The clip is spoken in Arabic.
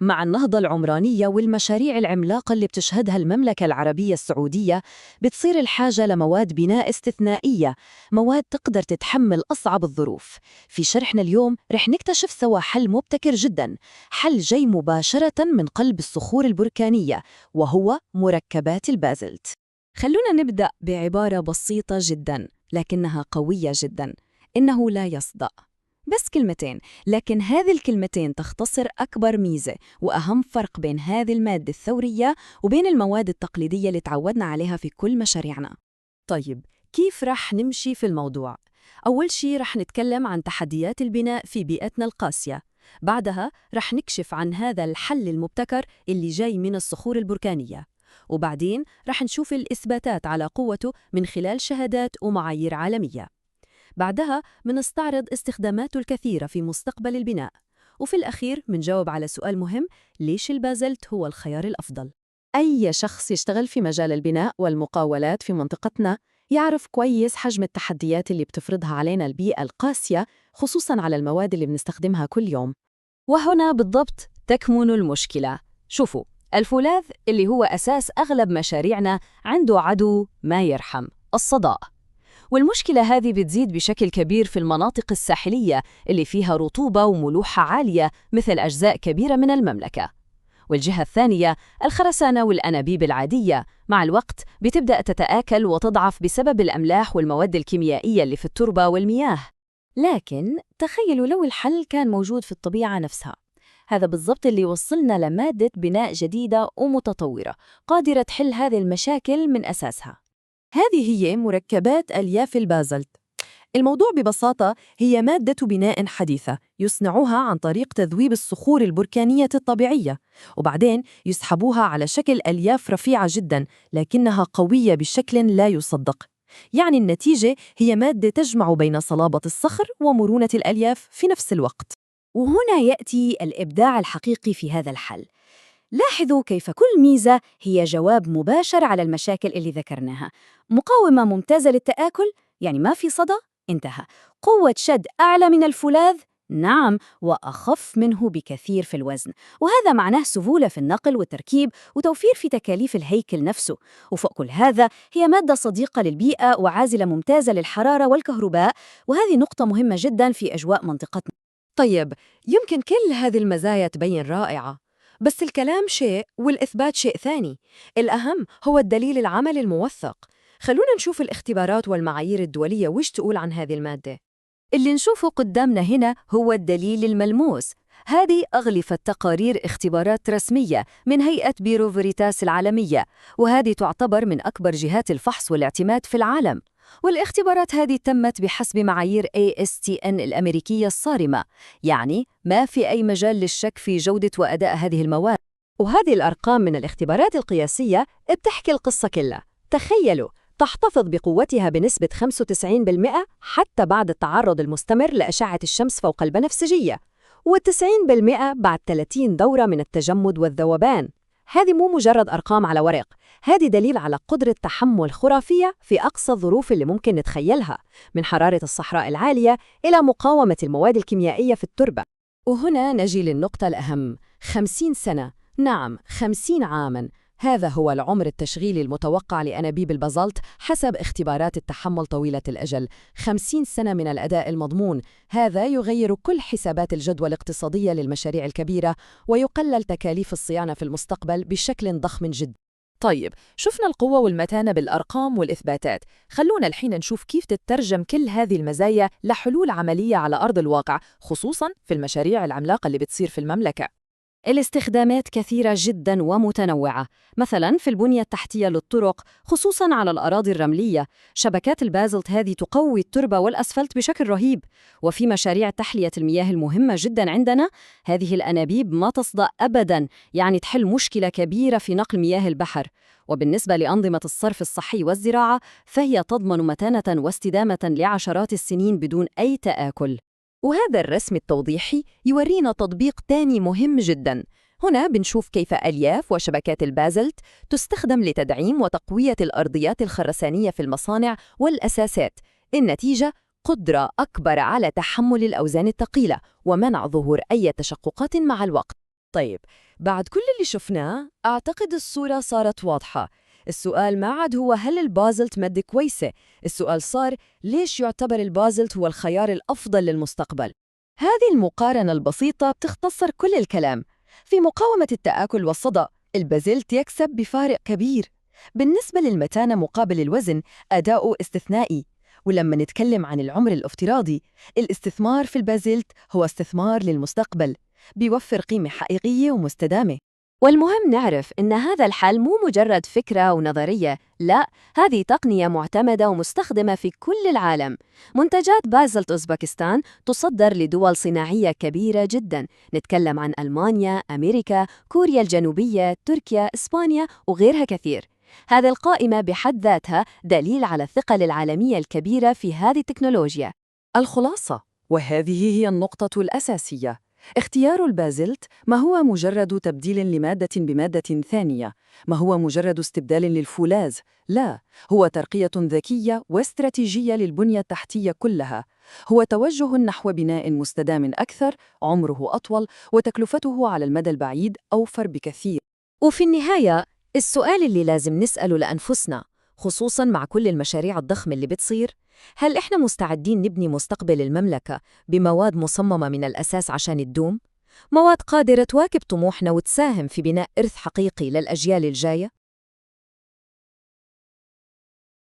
مع النهضة العمرانية والمشاريع العملاقة اللي بتشهدها المملكة العربية السعودية، بتصير الحاجة لمواد بناء استثنائية، مواد تقدر تتحمل أصعب الظروف. في شرحنا اليوم رح نكتشف سوا حل مبتكر جدا، حل جاي مباشرة من قلب الصخور البركانية، وهو مركبات البازلت. خلونا نبدأ بعبارة بسيطة جدا لكنها قوية جدا: إنه لا يصدأ. بس كلمتين، لكن هذه الكلمتين تختصر أكبر ميزة وأهم فرق بين هذه المادة الثورية وبين المواد التقليدية اللي تعودنا عليها في كل مشاريعنا. طيب، كيف رح نمشي في الموضوع؟ أول شي رح نتكلم عن تحديات البناء في بيئتنا القاسية. بعدها رح نكشف عن هذا الحل المبتكر اللي جاي من الصخور البركانية. وبعدين رح نشوف الإثباتات على قوته من خلال شهادات ومعايير عالمية. بعدها منستعرض استخداماته الكثيرة في مستقبل البناء. وفي الأخير منجاوب على سؤال مهم: ليش البازلت هو الخيار الأفضل؟ أي شخص يشتغل في مجال البناء والمقاولات في منطقتنا يعرف كويس حجم التحديات اللي بتفرضها علينا البيئة القاسية، خصوصاً على المواد اللي بنستخدمها كل يوم. وهنا بالضبط تكمن المشكلة. شوفوا، الفولاذ اللي هو أساس أغلب مشاريعنا عنده عدو ما يرحم: الصدأ. والمشكلة هذه بتزيد بشكل كبير في المناطق الساحلية اللي فيها رطوبة وملوحة عالية مثل أجزاء كبيرة من المملكة. والجهة الثانية، الخرسانة والأنابيب العادية مع الوقت بتبدأ تتآكل وتضعف بسبب الأملاح والمواد الكيميائية اللي في التربة والمياه. لكن تخيلوا لو الحل كان موجود في الطبيعة نفسها. هذا بالضبط اللي وصلنا لمادة بناء جديدة ومتطورة قادرة تحل هذه المشاكل من أساسها. هذه هي مركبات ألياف البازلت. الموضوع ببساطة هي مادة بناء حديثة يصنعوها عن طريق تذويب الصخور البركانية الطبيعية، وبعدين يسحبوها على شكل ألياف رفيعة جداً لكنها قوية بشكل لا يصدق. يعني النتيجة هي مادة تجمع بين صلابة الصخر ومرونة الألياف في نفس الوقت. وهنا يأتي الإبداع الحقيقي في هذا الحل. لاحظوا كيف كل ميزة هي جواب مباشر على المشاكل اللي ذكرناها. مقاومة ممتازة للتآكل، يعني ما في صدى، انتهى. قوة شد أعلى من الفولاذ، نعم، وأخف منه بكثير في الوزن، وهذا معناه سهولة في النقل والتركيب وتوفير في تكاليف الهيكل نفسه. وفوق كل هذا هي مادة صديقة للبيئة وعازلة ممتازة للحرارة والكهرباء، وهذه نقطة مهمة جدا في أجواء منطقتنا. طيب، يمكن كل هذه المزايا تبين رائعة، بس الكلام شيء والإثبات شيء ثاني. الأهم هو الدليل العملي الموثق. خلونا نشوف الاختبارات والمعايير الدولية وش تقول عن هذه المادة. اللي نشوفه قدامنا هنا هو الدليل الملموس. هذه أغلفة تقارير اختبارات رسمية من هيئة بيرو فيريتاس العالمية، وهذه تعتبر من أكبر جهات الفحص والاعتماد في العالم. والاختبارات هذه تمت بحسب معايير ASTM الأمريكية الصارمة، يعني ما في أي مجال للشك في جودة وأداء هذه المواد. وهذه الأرقام من الاختبارات القياسية بتحكي القصة كلها. تخيلوا، تحتفظ بقوتها بنسبة 95% حتى بعد التعرض المستمر لأشعة الشمس فوق البنفسجية، و90% بعد 30 دورة من التجمد والذوبان. هذه مو مجرد أرقام على ورق، هذه دليل على قدرة تحمل خرافية في أقصى الظروف اللي ممكن نتخيلها، من حرارة الصحراء العالية إلى مقاومة المواد الكيميائية في التربة. وهنا نجي للنقطة الأهم: 50 سنة، نعم 50 عاماً. هذا هو العمر التشغيلي المتوقع لأنابيب البازلت حسب اختبارات التحمل طويلة الأجل. 50 سنة من الأداء المضمون. هذا يغير كل حسابات الجدوى الاقتصادية للمشاريع الكبيرة ويقلل تكاليف الصيانة في المستقبل بشكل ضخم جدا. طيب، شفنا القوة والمتانة بالأرقام والإثباتات. خلونا الحين نشوف كيف تترجم كل هذه المزايا لحلول عملية على أرض الواقع، خصوصاً في المشاريع العملاقة اللي بتصير في المملكة. الاستخدامات كثيرة جدا ومتنوعة، مثلا في البنية التحتية للطرق، خصوصا على الأراضي الرملية. شبكات البازلت هذه تقوي التربة والأسفلت بشكل رهيب. وفي مشاريع تحلية المياه المهمة جدا عندنا، هذه الأنابيب ما تصدأ أبدا، يعني تحل مشكلة كبيرة في نقل مياه البحر. وبالنسبة لأنظمة الصرف الصحي والزراعة، فهي تضمن متانة واستدامة لعشرات السنين بدون أي تآكل. وهذا الرسم التوضيحي يورينا تطبيق تاني مهم جداً. هنا بنشوف كيف ألياف وشبكات البازلت تستخدم لتدعيم وتقوية الأرضيات الخرسانية في المصانع والأساسات. النتيجة: قدرة أكبر على تحمل الأوزان الثقيلة ومنع ظهور أي تشققات مع الوقت. طيب، بعد كل اللي شفناه أعتقد الصورة صارت واضحة. السؤال ما عاد هو هل البازلت مادة كويسة، السؤال صار ليش يعتبر البازلت هو الخيار الأفضل للمستقبل؟ هذه المقارنة البسيطة بتختصر كل الكلام. في مقاومة التآكل والصدأ، البازلت يكسب بفارق كبير. بالنسبة للمتانة مقابل الوزن، أداؤه استثنائي. ولما نتكلم عن العمر الافتراضي، الاستثمار في البازلت هو استثمار للمستقبل، بيوفر قيمة حقيقية ومستدامة. والمهم نعرف إن هذا الحل مو مجرد فكرة أو نظرية، لا، هذه تقنية معتمدة ومستخدمة في كل العالم. منتجات بازلت أوزبكستان تصدر لدول صناعية كبيرة جدا، نتكلم عن ألمانيا، أمريكا، كوريا الجنوبية، تركيا، إسبانيا وغيرها كثير. هذه القائمة بحد ذاتها دليل على الثقل العالمية الكبيرة في هذه التكنولوجيا. الخلاصة، وهذه هي النقطة الأساسية، اختيار البازلت ما هو مجرد تبديل لمادة بمادة ثانية، ما هو مجرد استبدال للفولاذ، لا، هو ترقية ذكية واستراتيجية للبنية التحتية كلها. هو توجه نحو بناء مستدام أكثر، عمره أطول، وتكلفته على المدى البعيد أوفر بكثير. وفي النهاية، السؤال اللي لازم نسأله لأنفسنا، خصوصاً مع كل المشاريع الضخمة اللي بتصير، هل إحنا مستعدين نبني مستقبل المملكة بمواد مصممة من الأساس عشان تدوم؟ مواد قادرة تواكب طموحنا وتساهم في بناء إرث حقيقي للأجيال الجاية؟